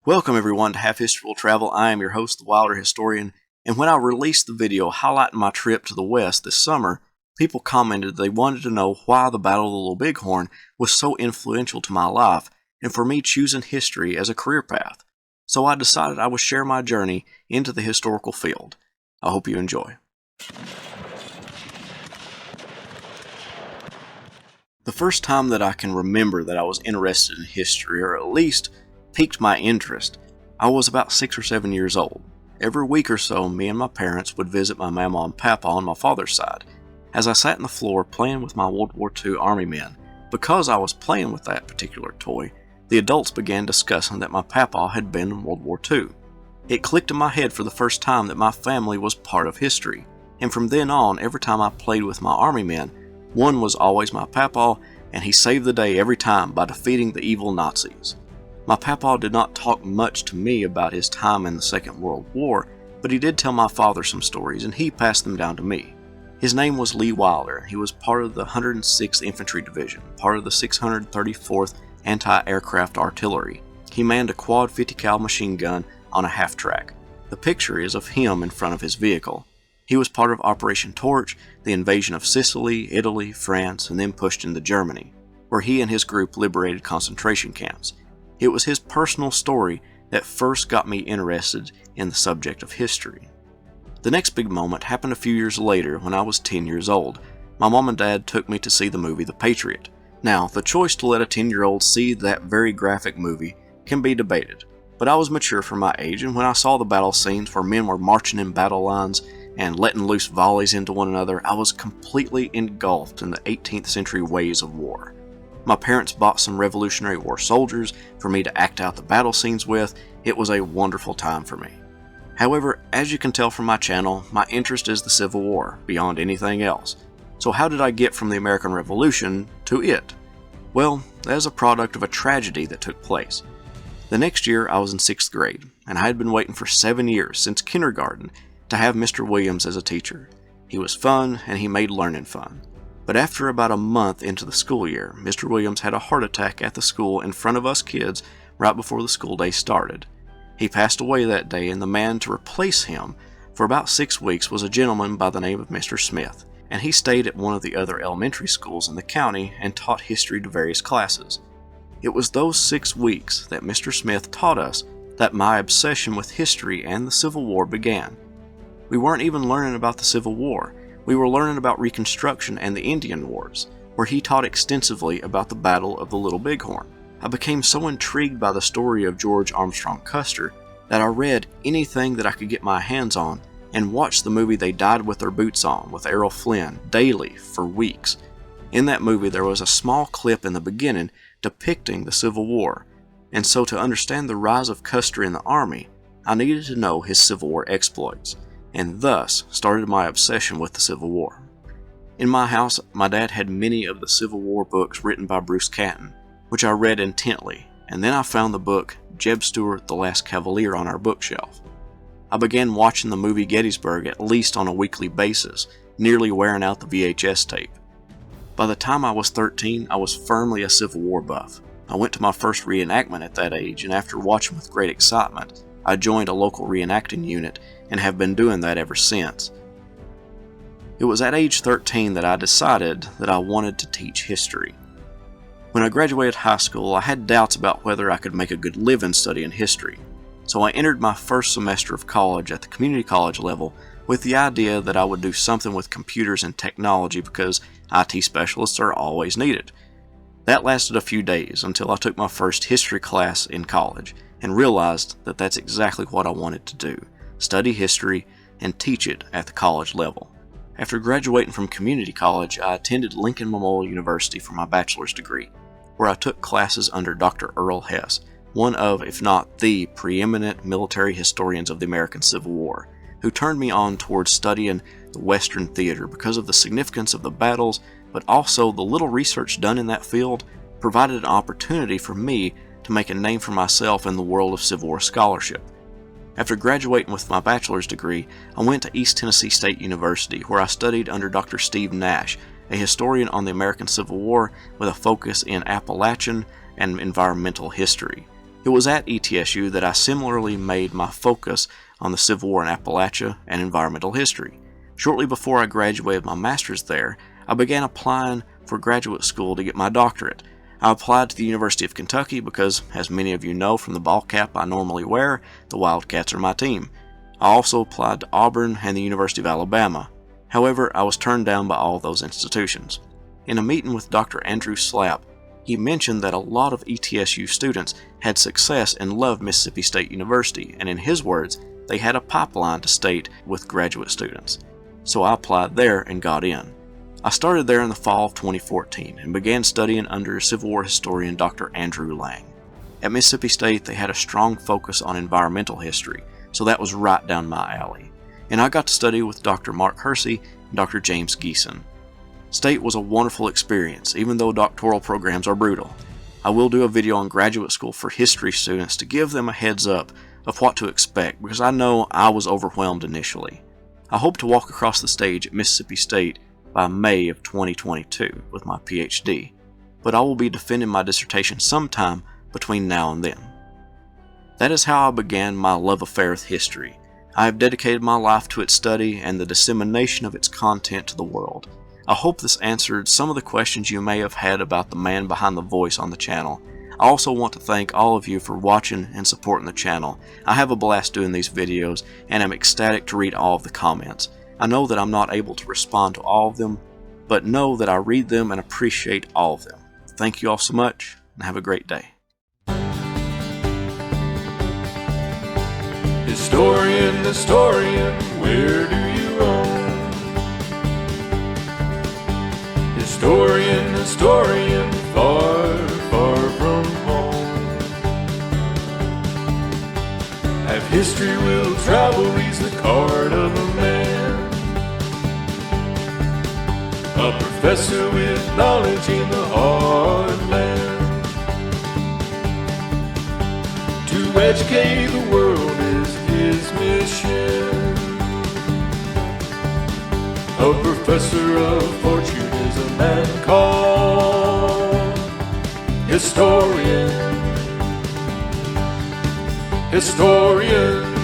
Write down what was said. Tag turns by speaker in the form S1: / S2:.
S1: Welcome everyone to Half History Will Travel. I am your host, the Wilder Historian, and when I released the video highlighting my trip to the West this summer, people commented they wanted to know why the Battle of the Little Bighorn was so influential to my life, and for me choosing history as a career path. So I decided I would share my journey into the historical field. I hope you enjoy. The first time that I can remember that I was interested in history, or at least piqued my interest, I was about 6 or 7 years old. Every week or so, me and my parents would visit my mama and papa on my father's side. As I sat on the floor playing with my World War II Army men, because I was playing with that particular toy, the adults began discussing that my papa had been in World War II. It clicked in my head for the first time that my family was part of history, and from then on, every time I played with my Army men, one was always my papa, and he saved the day every time by defeating the evil Nazis. My papa did not talk much to me about his time in the Second World War, but he did tell my father some stories, and he passed them down to me. His name was Lee Wilder. He was part of the 106th Infantry Division, part of the 634th Anti-Aircraft Artillery. He manned a quad 50 cal machine gun on a half-track. The picture is of him in front of his vehicle. He was part of Operation Torch, the invasion of Sicily, Italy, France, and then pushed into Germany, where he and his group liberated concentration camps. It was his personal story that first got me interested in the subject of history. The next big moment happened a few years later when I was 10 years old. My mom and dad took me to see the movie The Patriot. Now, the choice to let a 10-year-old see that very graphic movie can be debated, but I was mature for my age, and when I saw the battle scenes where men were marching in battle lines and letting loose volleys into one another, I was completely engulfed in the 18th century ways of war. My parents bought some Revolutionary War soldiers for me to act out the battle scenes with. It was a wonderful time for me. However, as you can tell from my channel, my interest is the Civil War, beyond anything else. So how did I get from the American Revolution to it? Well, as a product of a tragedy that took place. The next year I was in 6th grade, and I had been waiting for 7 years, since kindergarten, to have Mr. Williams as a teacher. He was fun, and he made learning fun. But after about a month into the school year, Mr. Williams had a heart attack at the school in front of us kids right before the school day started. He passed away that day, and the man to replace him for about 6 weeks was a gentleman by the name of Mr. Smith, and he stayed at one of the other elementary schools in the county and taught history to various classes. It was those 6 weeks that Mr. Smith taught us that my obsession with history and the Civil War began. We weren't even learning about the Civil War. We were learning about Reconstruction and the Indian Wars, where he taught extensively about the Battle of the Little Bighorn. I became so intrigued by the story of George Armstrong Custer that I read anything that I could get my hands on and watched the movie They Died with Their Boots On with Errol Flynn daily for weeks. In that movie there was a small clip in the beginning depicting the Civil War, and so to understand the rise of Custer in the Army, I needed to know his Civil War exploits, and thus started my obsession with the Civil War. In my house, my dad had many of the Civil War books written by Bruce Catton, which I read intently, and then I found the book Jeb Stuart, The Last Cavalier on our bookshelf. I began watching the movie Gettysburg at least on a weekly basis, nearly wearing out the VHS tape. By the time I was 13, I was firmly a Civil War buff. I went to my first reenactment at that age, and after watching with great excitement, I joined a local reenacting unit and have been doing that ever since. It was at age 13 that I decided that I wanted to teach history. When I graduated high school, I had doubts about whether I could make a good living studying history, so I entered my first semester of college at the community college level with the idea that I would do something with computers and technology because IT specialists are always needed. That lasted a few days until I took my first history class in college and realized that that's exactly what I wanted to do: study history and teach it at the college level. After graduating from community college, I attended Lincoln Memorial University for my bachelor's degree, where I took classes under Dr. Earl Hess, one of, if not the preeminent military historians of the American Civil War, who turned me on towards studying the Western theater because of the significance of the battles, but also the little research done in that field provided an opportunity for me to make a name for myself in the world of Civil War scholarship. After graduating with my bachelor's degree, I went to East Tennessee State University, where I studied under Dr. Steve Nash, a historian on the American Civil War with a focus in Appalachian and environmental history. It was at ETSU that I similarly made my focus on the Civil War in Appalachia and environmental history. Shortly before I graduated my master's there, I began applying for graduate school to get my doctorate. I applied to the University of Kentucky because, as many of you know from the ball cap I normally wear, the Wildcats are my team. I also applied to Auburn and the University of Alabama. However, I was turned down by all those institutions. In a meeting with Dr. Andrew Slapp, he mentioned that a lot of ETSU students had success and loved Mississippi State University, and in his words, they had a pipeline to state with graduate students. So I applied there and got in. I started there in the fall of 2014 and began studying under Civil War historian Dr. Andrew Lang. At Mississippi State, they had a strong focus on environmental history, so that was right down my alley. And I got to study with Dr. Mark Hersey and Dr. James Geeson. State was a wonderful experience, even though doctoral programs are brutal. I will do a video on graduate school for history students to give them a heads up of what to expect, because I know I was overwhelmed initially. I hope to walk across the stage at Mississippi State by May of 2022 with my PhD, but I will be defending my dissertation sometime between now and then. That is how I began my love affair with history. I have dedicated my life to its study and the dissemination of its content to the world. I hope this answered some of the questions you may have had about the man behind the voice on the channel. I also want to thank all of you for watching and supporting the channel. I have a blast doing these videos, and I'm ecstatic to read all of the comments. I know that I'm not able to respond to all of them, but know that I read them and appreciate all of them. Thank you all so much, and have a great day.
S2: Historian, historian, where do you roam? Historian, historian, far, far from home. Have history will travel reads the card of a man, a professor with knowledge in the heartland. To educate the world is his mission. A professor of fortune is a man called historian. Historian.